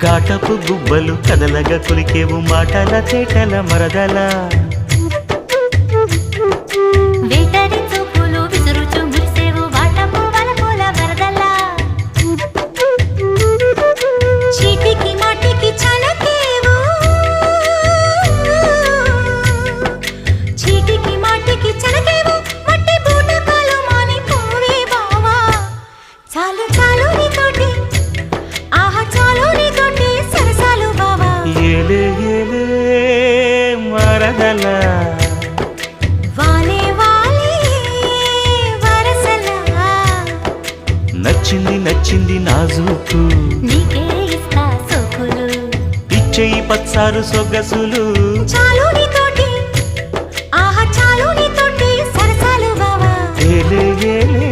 ఘాటపు గుబ్బలు కదలగా కులికేవు మాటల చేటల మరదల వేటరి చూపులు విసురుచు మురిసేవు వాటపు వలపుల వరదల చీటికి మాటికి చనకేవు చీటికి మాటికి చనకేవు మట్టి బూటకాలు మాని పోవే బావా చాలు చాలు నీతోటి ఆహా చాలు నీతోటి సరసాలు బావా ఏలే ఏలే మరదల వాలే వాలే వరసలా నచ్చింది నచ్చింది నాజూకు నీకే ఇస్తా సోకులు ఇచ్చేయి పచ్చారు సొగసులు చాలు నీతోటి ఆహా చాలు నీతోటి సరసాలు బావా ఏలే ఏలే